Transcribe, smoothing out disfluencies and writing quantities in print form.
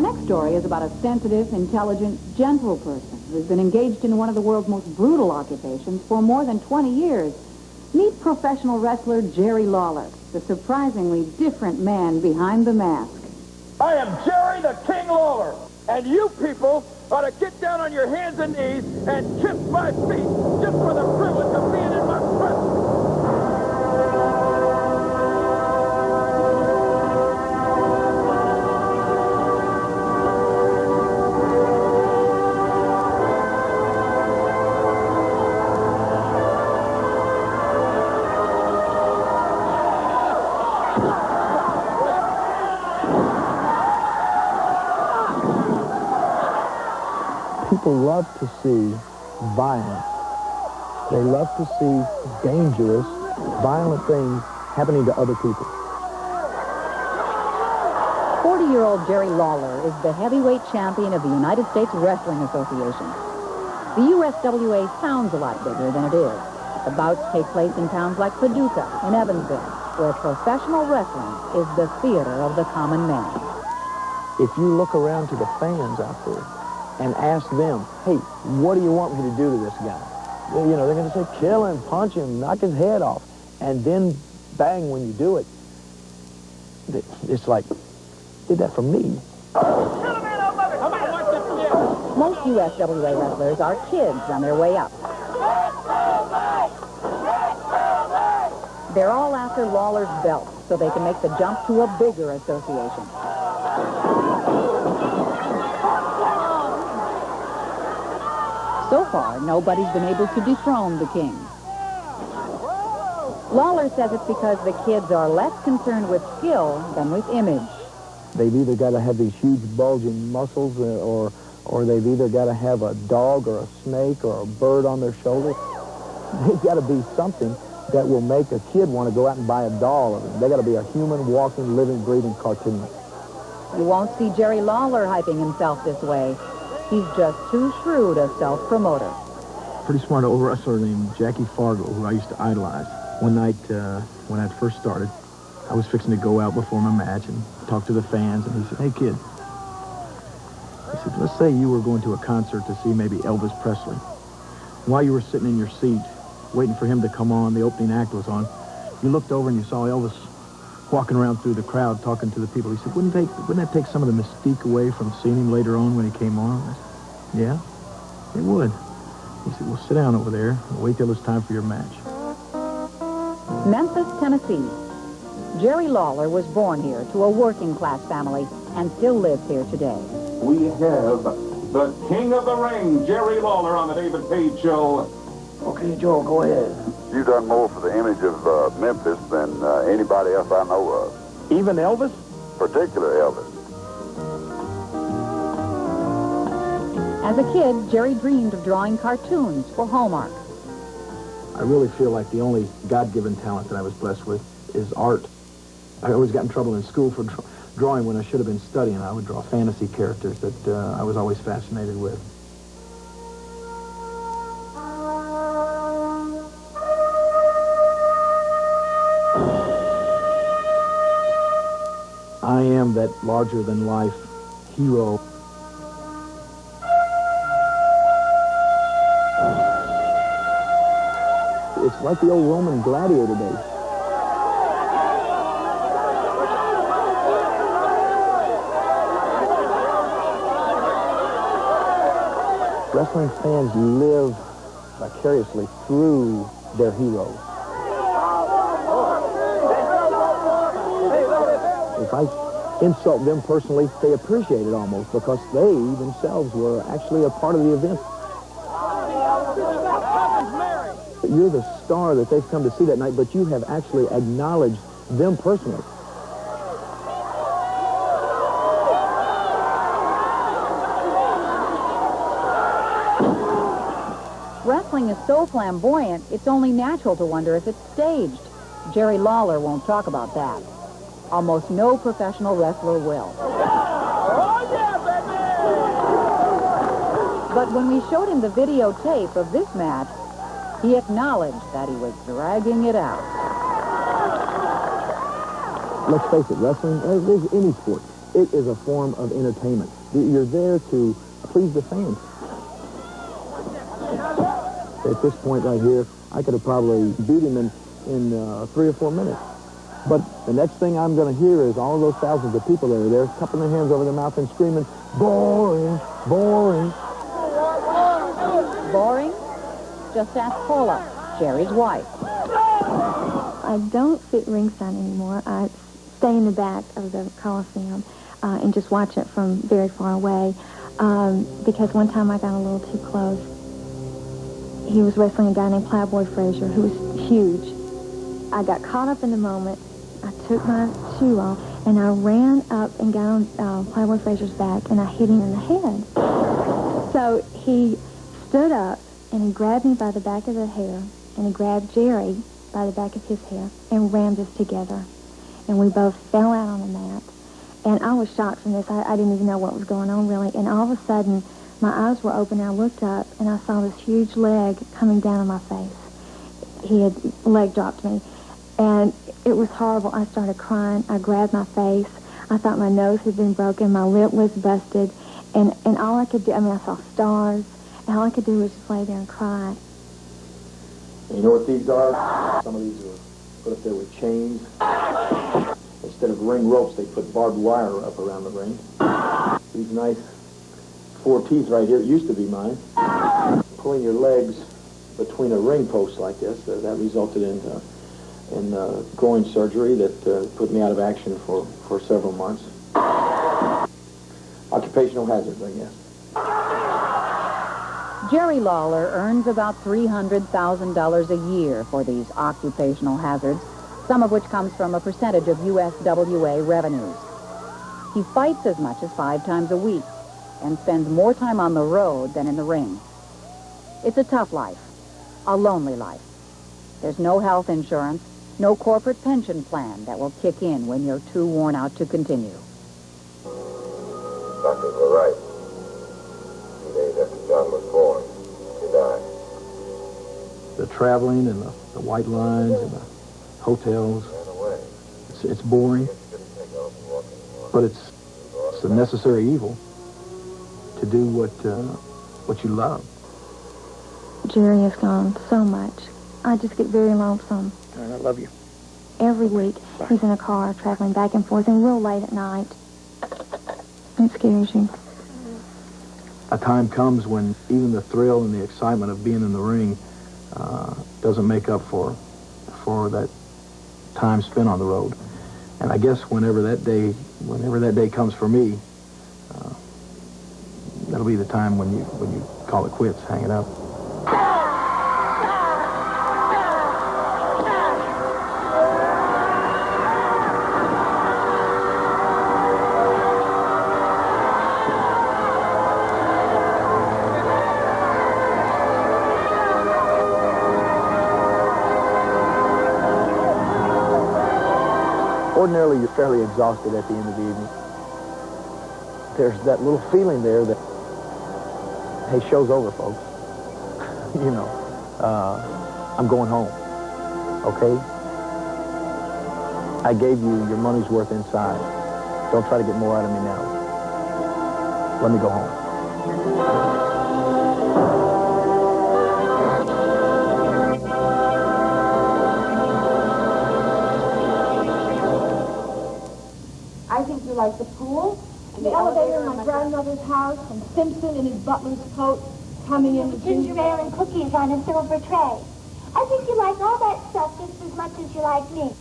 Our next story is about a sensitive, intelligent, gentle person who's been engaged in one of the world's most brutal occupations for more than 20 years. Meet professional wrestler Jerry Lawler, the surprisingly different man behind the mask. I am Jerry the King Lawler, and you people ought to get down on your hands and knees and kiss my feet just for the privilege of being in my presence. People love to see violence. They love to see dangerous, violent things happening to other people. 40-year-old Jerry Lawler is the heavyweight champion of the United States Wrestling Association. The USWA sounds a lot bigger than it is. The bouts take place in towns like Paducah and Evansville, where professional wrestling is the theater of the common man. If you look around to the fans out there and ask them, hey, what do you want me to do to this guy? Well, you know, they're going to say, kill him, punch him, knock his head off. And then, bang, when you do it, it's like, did that for me. Most USWA wrestlers are kids on their way up. They're all after Lawler's belt so they can make the jump to a bigger association. So far, nobody's been able to dethrone the king. Lawler says it's because the kids are less concerned with skill than with image. They've either got to have these huge bulging muscles or they've either got to have a dog or a snake or a bird on their shoulder. They've got to be something that will make a kid want to go out and buy a doll of them. They got to be a human, walking, living, breathing cartoon. You won't see Jerry Lawler hyping himself this way. He's just too shrewd a self-promoter. Pretty smart old wrestler named Jackie Fargo, who I used to idolize. One night when I first started, I was fixing to go out before my match and talk to the fans, and he said, hey, kid. He said, let's say you were going to a concert to see maybe Elvis Presley. While you were sitting in your seat, waiting for him to come on, the opening act was on, you looked over and you saw Elvis walking around through the crowd talking to the people. He said, wouldn't that take some of the mystique away from seeing him later on when he came on? I said, yeah, it would. He said, well, sit down over there and wait till it's time for your match. Memphis, Tennessee. Jerry Lawler was born here to a working-class family and still lives here today. We have the King of the Ring, Jerry Lawler, on the David Page Show. Okay, Joe, go ahead. You've done more for the image of Memphis than anybody else I know of. Even Elvis? Particular Elvis. As a kid, Jerry dreamed of drawing cartoons for Hallmark. I really feel like the only God-given talent that I was blessed with is art. I always got in trouble in school for drawing when I should have been studying. I would draw fantasy characters that I was always fascinated with. I am that larger-than-life hero. It's like the old Roman gladiator days. Wrestling fans live vicariously through their heroes. If I insult them personally, they appreciate it almost because they themselves were actually a part of the event. You're the star that they've come to see that night, but you have actually acknowledged them personally. Wrestling is so flamboyant, it's only natural to wonder if it's staged. Jerry Lawler won't talk about that. Almost no professional wrestler will. Oh, yeah, baby! But when we showed him the videotape of this match, he acknowledged that he was dragging it out. Let's face it, wrestling, there's any sport. It is a form of entertainment. You're there to please the fans. At this point right here, I could have probably beat him in 3 or 4 minutes. But the next thing I'm going to hear is all those thousands of people that are there cupping their hands over their mouth and screaming, boring, boring. Boring? Just ask Paula, Jerry's wife. I don't sit ringside anymore. I stay in the back of the Coliseum and just watch it from very far away because one time I got a little too close. He was wrestling a guy named Plowboy Frazier who was huge. I got caught up in the moment. I took my shoe off and I ran up and got on Plowboy Frazier's back and I hit him in the head. So he stood up and he grabbed me by the back of the hair and he grabbed Jerry by the back of his hair and rammed us together. And we both fell out on the mat. And I was shocked from this. I didn't even know what was going on, really. And all of a sudden, my eyes were open, and I looked up, and I saw this huge leg coming down on my face. He had leg dropped me. And it was horrible. I started crying. I grabbed my face. I thought my nose had been broken. My lip was busted. And all I could do, I saw stars. And all I could do was just lay there and cry. And you know what these are? Some of these are put up there with chains. Instead of ring ropes, they put barbed wire up around the ring. These nice 4 teeth right here used to be mine. Pulling your legs between a ring post like this, that resulted in groin surgery that put me out of action for several months. Occupational hazards, I guess. Jerry Lawler earns about $300,000 a year for these occupational hazards, some of which comes from a percentage of USWA revenues. He fights as much as 5 times a week and spends more time on the road than in the ring. It's a tough life, a lonely life. There's no health insurance, no corporate pension plan that will kick in when you're too worn out to continue. Doctors were right. 2 days after John was born, he died. The traveling and the white lines and the hotels, it's boring, but it's a necessary evil to do what you love. Jerry has gone so much. I just get very lonesome. And I love you. Every week, he's in a car traveling back and forth and real late at night. It scares you. A time comes when even the thrill and the excitement of being in the ring doesn't make up for that time spent on the road. And I guess whenever that day comes for me, that'll be the time when you call it quits, hang it up. Ordinarily, you're fairly exhausted at the end of the evening. There's that little feeling there that, hey, show's over, folks. You know, I'm going home, okay? I gave you your money's worth inside. Don't try to get more out of me now. Let me go home. I think you like the pool, and the elevator in my grandmother's house, and Simpson in his butler's coat coming in with ginger ale and cookies on a silver tray. I think you like all that stuff just as much as you like me.